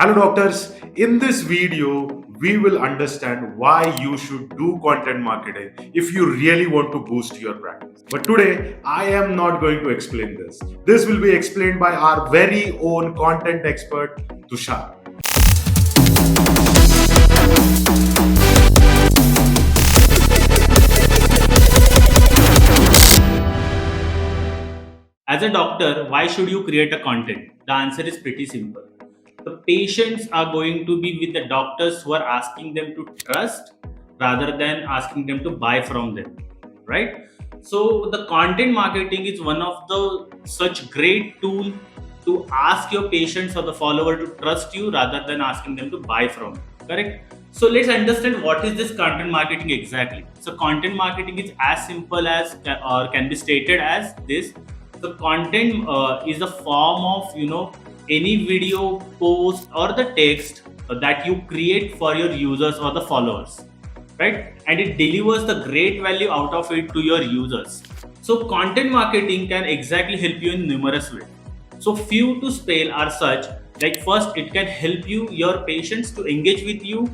Hello doctors, in this video we will understand why you should do content marketing if you really want to boost your practice. But today I am not going to explain this. This will be explained by our very own content expert Tushar. As a doctor, why should you create a content? The answer is pretty simple. The patients are going to be with the doctors who are asking them to trust rather than asking them to buy from them, right? So the content marketing is one of the such great tool to ask your patients or the follower to trust you rather than asking them to buy from you, correct? So let's understand what is this content marketing exactly. So content marketing is as simple as or can be stated as this. The content is a form of any video, post, or the text that you create for your users or the followers, right? And it delivers the great value out of it to your users. So content marketing can exactly help you in numerous ways. So few to spell are such, like first it can help your patients to engage with you.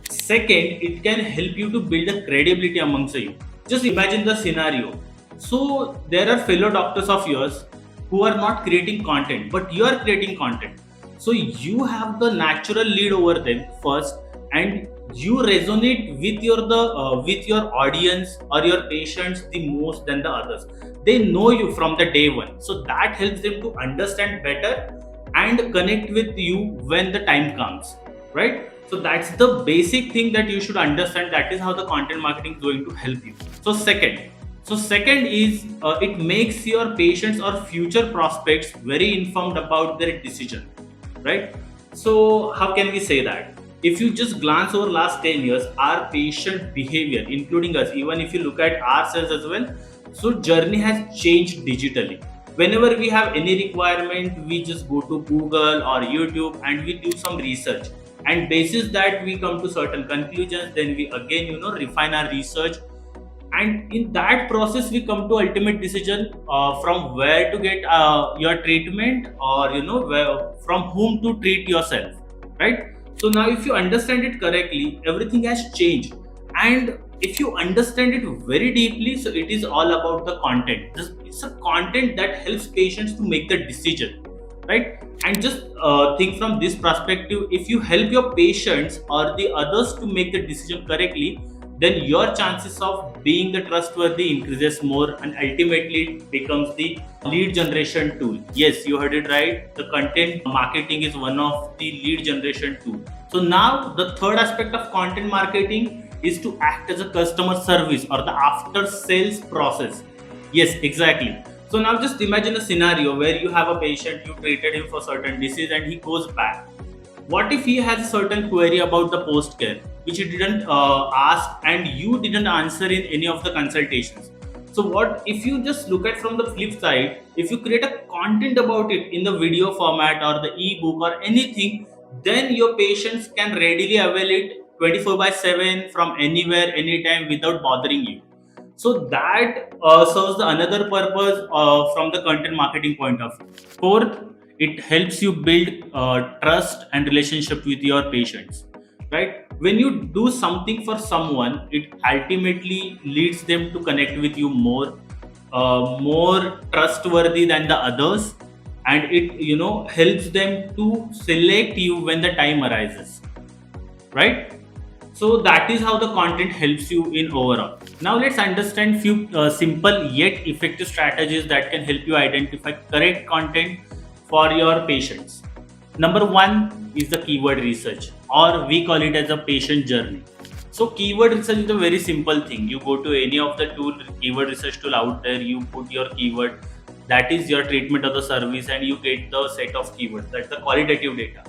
Second, it can help you to build a credibility amongst you. Just imagine the scenario. So there are fellow doctors of yours who are not creating content, but you are creating content. So you have the natural lead over them first, and you resonate with your audience or your patients the most than the others. They know you from the day one, so that helps them to understand better and connect with you when the time comes, right? So that's the basic thing that you should understand. That is how the content marketing is going to help you. So second is it makes your patients or future prospects very informed about their decision, right? So how can we say that? If you just glance over last 10 years, our patient behavior, including us, even if you look at ourselves as well, so journey has changed digitally. Whenever we have any requirement, we just go to Google or YouTube and we do some research. And basis that we come to certain conclusions, then we again refine our research, and in that process we come to ultimate decision from where to get your treatment, or from whom to treat yourself, right? So now if you understand it correctly, everything has changed. And if you understand it very deeply, so it is all about the content. It's a content that helps patients to make the decision, right? And just think from this perspective, if you help your patients or the others to make the decision correctly, then your chances of being the trustworthy increases more, and ultimately it becomes the lead generation tool. Yes, you heard it right. The content marketing is one of the lead generation tool. So now the third aspect of content marketing is to act as a customer service or the after sales process. Yes, exactly. So now just imagine a scenario where you have a patient, you treated him for certain disease and he goes back. What if he has a certain query about the post care which he didn't ask and you didn't answer in any of the consultations? So what if you just look at from the flip side, if you create a content about it in the video format or the ebook or anything, then your patients can readily avail it 24 by 7 from anywhere anytime without bothering you. So that serves the another purpose from the content marketing point of view. Fourth, it helps you build trust and relationship with your patients, right? When you do something for someone, it ultimately leads them to connect with you more trustworthy than the others, and it helps them to select you when the time arises, right? So that is how the content helps you in overall. Now let's understand few simple yet effective strategies that can help you identify correct content for your patients. Number one is the keyword research, or we call it as a patient journey. So keyword research is a very simple thing. You go to any of the keyword research tool out there, you put your keyword, that is your treatment or the service, and you get the set of keywords. That's the qualitative data,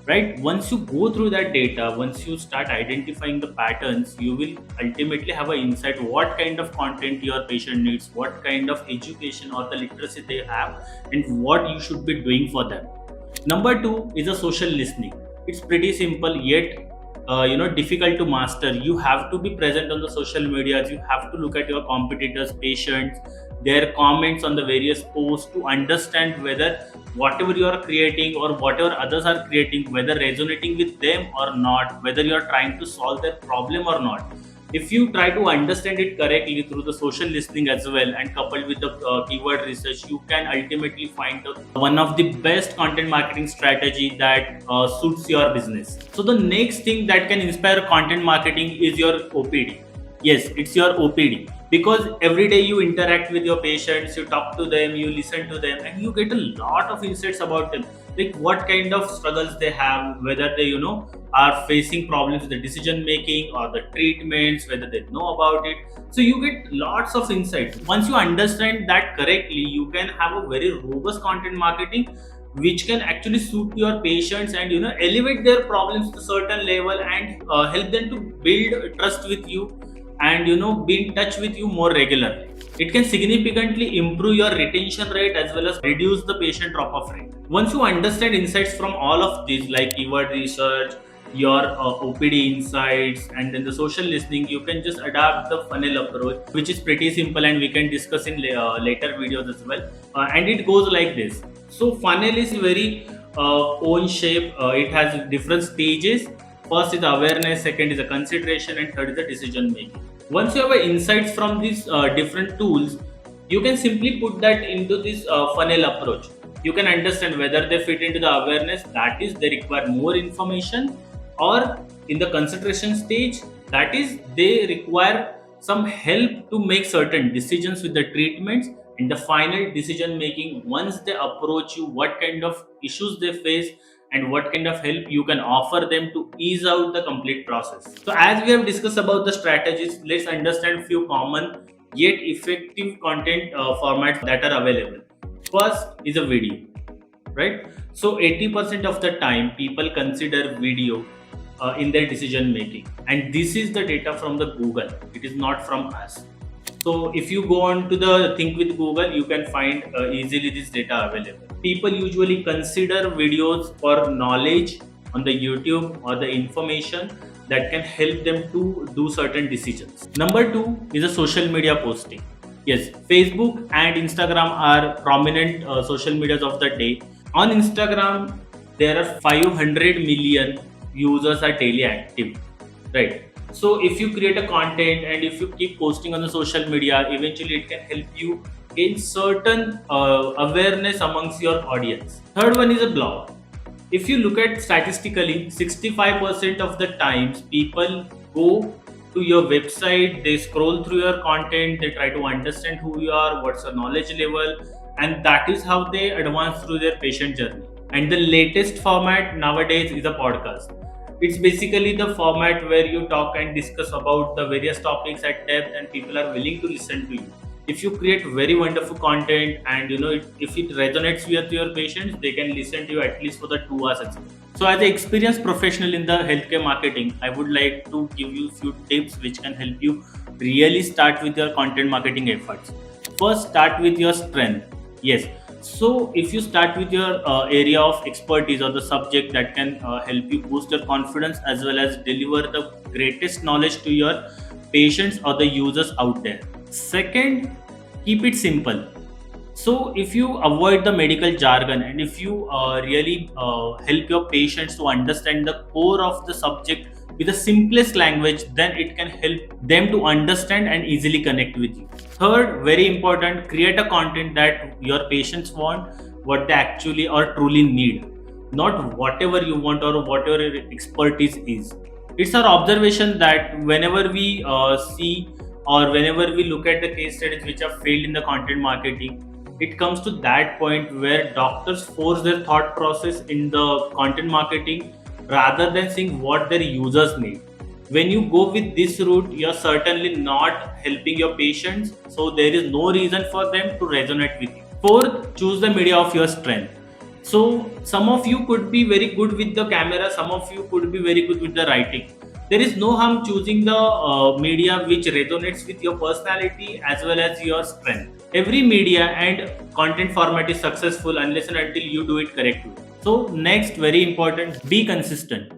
right? Once you go through that data, once you start identifying the patterns, you will ultimately have an insight what kind of content your patient needs, what kind of education or the literacy they have, and what you should be doing for them. Number two is a social listening. It's pretty simple yet difficult to master. You have to be present on the social medias. You have to look at your competitors, patients, their comments on the various posts to understand whether whatever you are creating or whatever others are creating, whether resonating with them or not, whether you are trying to solve their problem or not. If you try to understand it correctly through the social listening as well and coupled with the keyword research, you can ultimately find one of the best content marketing strategy that suits your business. So the next thing that can inspire content marketing is your OPD. Yes, it's your OPD, because every day you interact with your patients, you talk to them, you listen to them, and you get a lot of insights about them, like what kind of struggles they have, whether they are facing problems with the decision making or the treatments, whether they know about it. So you get lots of insights. Once you understand that correctly, you can have a very robust content marketing which can actually suit your patients and elevate their problems to a certain level and help them to build trust with you and be in touch with you more regularly. It can significantly improve your retention rate as well as reduce the patient drop off rate. Once you understand insights from all of these, like keyword research, your OPD insights, and then the social listening, you can just adapt the funnel approach, which is pretty simple, and we can discuss in later videos as well. And it goes like this. So funnel is very own shape. It has different stages. First is awareness, second is a consideration, and third is the decision making. Once you have insights from these different tools, you can simply put that into this funnel approach. You can understand whether they fit into the awareness, that is they require more information, or in the consideration stage, that is they require some help to make certain decisions with the treatments, and the final decision making, once they approach you, what kind of issues they face and what kind of help you can offer them to ease out the complete process. So as we have discussed about the strategies, let's understand few common yet effective content formats that are available. First is a video, right? So 80% of the time people consider video in their decision making, and this is the data from the Google, it is not from us. So if you go on to the think with Google, you can find easily this data available. People usually consider videos for knowledge on the YouTube or the information that can help them to do certain decisions. Number two is a social media posting. Yes, Facebook and Instagram are prominent social medias of the day. On Instagram, there are 500 million users are daily active, right? So if you create a content and if you keep posting on the social media, eventually it can help you gain certain awareness amongst your audience. Third one is a blog. If you look at statistically, 65% of the times people go to your website, they scroll through your content, they try to understand who you are, what's your knowledge level, and that is how they advance through their patient journey. And the latest format nowadays is a podcast. It's basically the format where you talk and discuss about the various topics at depth and people are willing to listen to you. If you create very wonderful content and if it resonates with your patients, they can listen to you at least for the 2 hours as well. So as an experienced professional in the healthcare marketing, I would like to give you a few tips which can help you really start with your content marketing efforts. First, start with your strength. Yes, so if you start with your area of expertise or the subject that can help you boost your confidence as well as deliver the greatest knowledge to your patients or the users out there. Second, keep it simple. So if you avoid the medical jargon and if you really help your patients to understand the core of the subject with the simplest language, then it can help them to understand and easily connect with you. Third, very important, create a content that your patients want, what they actually or truly need, not whatever you want or whatever your expertise is. It's our observation that whenever we see or whenever we look at the case studies which have failed in the content marketing, it comes to that point where doctors force their thought process in the content marketing rather than seeing what their users need. When you go with this route, you're certainly not helping your patients, so there is no reason for them to resonate with you. Fourth, choose the media of your strength. So some of you could be very good with the camera, some of you could be very good with the writing. There is no harm choosing the media which resonates with your personality as well as your strength. Every media and content format is successful unless and until you do it correctly. So next, very important, be consistent.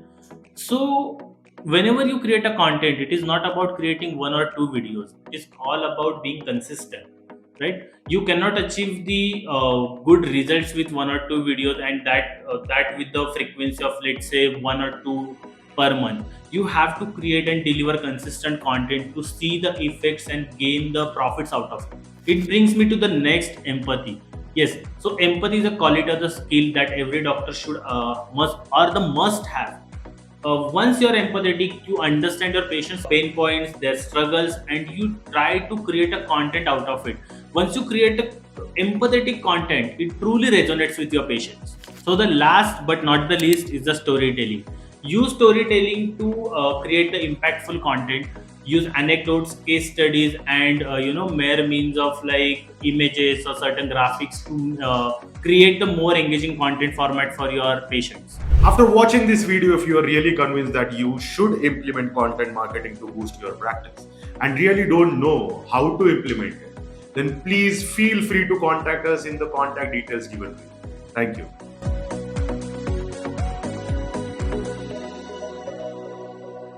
So whenever you create a content, it is not about creating one or two videos. It is all about being consistent, right? You cannot achieve the good results with one or two videos, and that with the frequency of, let's say, one or two per month. You have to create and deliver consistent content to see the effects and gain the profits out of it. It brings me to the next, empathy. Yes, so empathy is a quality or the skill that every doctor should must have. Once you're empathetic, you understand your patient's pain points, their struggles, and you try to create a content out of it. Once you create a empathetic content, it truly resonates with your patients. So the last but not the least is the storytelling. Use storytelling to create the impactful content. Use anecdotes, case studies, and mere means of like images or certain graphics to create the more engaging content format for your patients. After watching this video, if you are really convinced that you should implement content marketing to boost your practice and really don't know how to implement it, then please feel free to contact us in the contact details given. Thank you.